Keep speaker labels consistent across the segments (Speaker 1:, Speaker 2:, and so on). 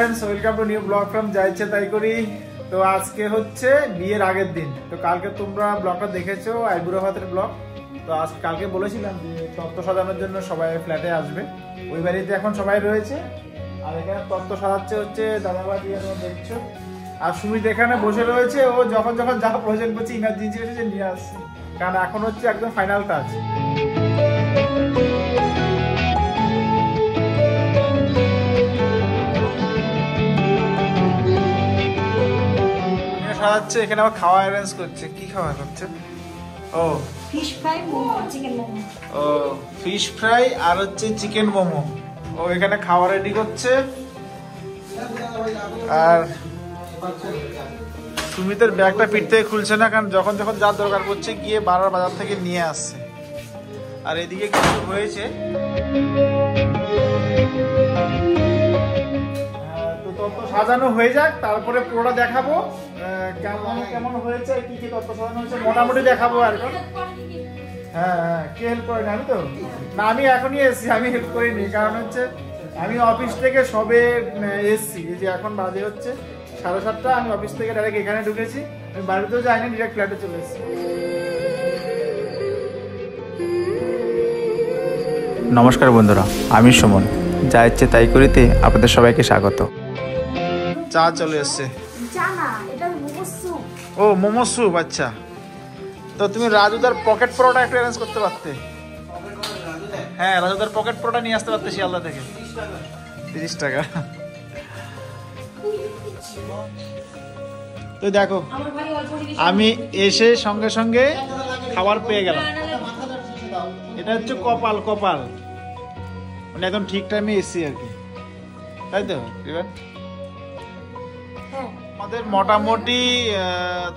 Speaker 1: Friends, welcome to new blog from যা ইচ্ছে তাই করি। তো আজকে হচ্ছে বিয়ের আগের দিন। তো কালকে তোমরা ব্লগটা দেখেছো, আইবুড়ো ভাতের ব্লগ। তো কালকে বলেছিলাম যে তত্ত্ব সাজানোর জন্য সবাই ফ্ল্যাটে আসবে। ওই বাড়িতে এখন সবাই রয়েছে। আর এখানে তত্ত্ব সাজাচ্ছে হচ্ছে দাদাবাড়ি, দেখছো। আর সুমিত এখানে বসে রয়েছে, ও যখন যখন যা প্রয়োজন করছে ইমার্জেন্সি এসেছে নিয়ে আসছে, কারণ এখন হচ্ছে একদম ফাইনাল টাচ। সাজাচ্ছে, এখানে আবার খাওয়া অ্যারেঞ্জ করছে। কি খাওয়া করছে? ও
Speaker 2: ফিশ ফ্রাই, চিকেন মোমো।
Speaker 1: ও ফিশ ফ্রাই আর হচ্ছে চিকেন মোমো। ও এখানে খাওয়া রেডি করছে। আর সুমিতের ব্যাগটা পিঠ থেকে খুলছে না, কারণ যখন যখন যার দরকার পড়ছে গিয়ে বাজার থেকে নিয়ে আসছে। আর এদিকে কিছু হয়েছে, তো তত্ত্ব সাজানো হয়ে যাক, তারপরে পুরোটা দেখাবো কেমন কেমন হয়েছে, কি কি তত্ত্ব সাজানো হয়েছে মোটামুটি দেখাবো আর কি। হ্যাঁ, কে হেল্প করে না? আমি তো না, আমি এখনই এসেছি, আমি হেল্প করিনি। কারণ হচ্ছে আমি অফিস থেকে সবে এসেছি, এই যে এখন বাজে হচ্ছে 7:30। আমি অফিস থেকে ডাইরেক্ট এখানে ঢুকেছি, আমি বাড়িতেও যাইনি, ডিরেক্ট ফ্ল্যাটে চলে এসেছি।
Speaker 3: নমস্কার বন্ধুরা, আমি সুমন, যা ইচ্ছে তাই করিতে আপনাদের সবাইকে স্বাগত।
Speaker 1: চা চলে এসছে। ও মোমো স্যুপ, আচ্ছা। তো তুমি রাজুদার পকেট পরোটা একটু অ্যারেঞ্জ করতে পারতে। হ্যাঁ, রাজুদার পকেট পরোটা নিয়ে আসতে পারতে শিয়ালদা থেকে। 30 টাকা। তো দেখো, আমি এসে সঙ্গে সঙ্গে খাবার পেয়ে গেলাম। এটা হচ্ছে কপাল কপাল, মানে একদম ঠিক টাইমে এসছি আর কি, তাই তো? আমাদের মোটামুটি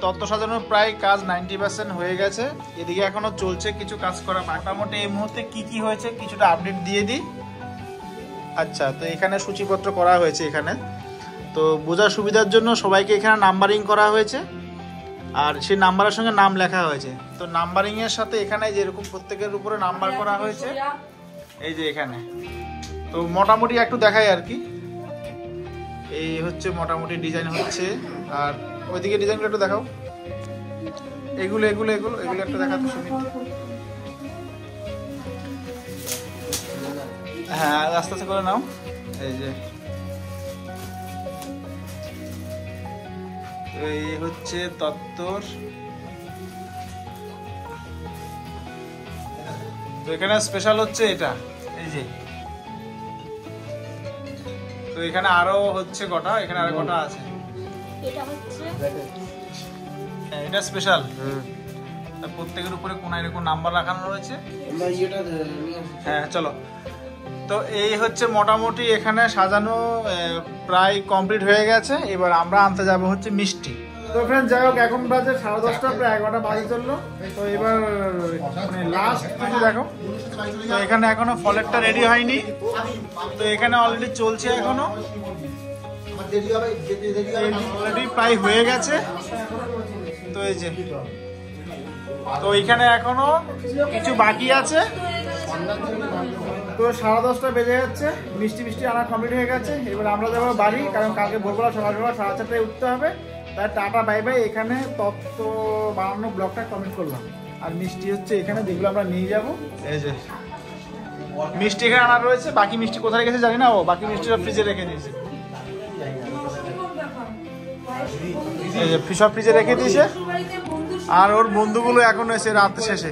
Speaker 1: তত্ত্ব সাজানোর প্রায় কাজ 90% হয়ে গেছে। এদিকে এখনো চলছে কিছু কাজ করা। মোটামুটি এই মুহূর্তে কি কি হয়েছে কিছুটা আপডেট দিয়ে দিই। আচ্ছা, তো এখানে সূচিপত্র করা হয়েছে। এখানে তো বোঝার সুবিধার জন্য সবাইকে এখানে নাম্বারিং করা হয়েছে, আর সেই নাম্বারের সঙ্গে নাম লেখা হয়েছে। তো নাম্বারিং এর সাথে এখানে যেরকম প্রত্যেকের উপরে নাম্বার করা হয়েছে, এই যে এখানে। তো মোটামুটি একটু দেখাই আর কি। এই হচ্ছে মোটামুটি ডিজাইন হচ্ছে। আর ওইদিকে ডিজাইনগুলো একটু দেখাও। এগুলো এগুলো এগুলো এগুলো একটু দেখাতে সুমিত। হ্যাঁ, আস্তে আস্তে করে নাও। এই যে এই হচ্ছে তত্ত্বর। তো এখানে স্পেশাল হচ্ছে এটা, এই যে। তো এখানে আরো হচ্ছে কটা, এখানে আরো কটা আছে।
Speaker 2: এটা হচ্ছে
Speaker 1: এটা স্পেশাল। প্রত্যেকের উপরে কোন এরকম নাম্বার রাখানো রয়েছে। হ্যাঁ, চলো। তো এই হচ্ছে মোটামুটি এখানে সাজানো প্রায় কমপ্লিট হয়ে গেছে। এবার আমরা আনতে যাব হচ্ছে মিষ্টি। তো ফ্রেন্ড, যাই হোক, এখন বাজে 10:30, প্রায় 11টা বাজে চললো। তো এবার মানে লাস্ট কিছু দেখো। তো এখানে এখনো ফলেরটা রেডি হয়নি, তো এখানে অলরেডি চলছে এখনো। অলরেডি প্রায় হয়ে গেছে। তো এই যে, তো এখানে এখনো কিছু বাকি আছে। তো 10:30 বেজে যাচ্ছে, মিষ্টি আনা কমপ্লিট হয়ে গেছে। এবার আমরা যাবো বাড়ি, কারণ কালকে ভোরবেলা সকাল 4:30টায় উঠতে হবে। তাই টাটা বাই বাই। এখানে তত্ত্ব বানানো ব্লগটা কমপ্লিট করলাম। আর মিষ্টি হচ্ছে এখানে, যেগুলো আমরা নিয়ে যাব। এই যে মিষ্টি এখানে আনা রয়েছে। বাকি মিষ্টি কোথায় গেছে জানি না, ও বাকি মিষ্টিটা ফ্রিজে রেখে দিয়েছে। এই যে সব ফ্রিজে রেখে দিয়েছে। আর ওর বন্ধুগুলো এখন এসে রাত শেষে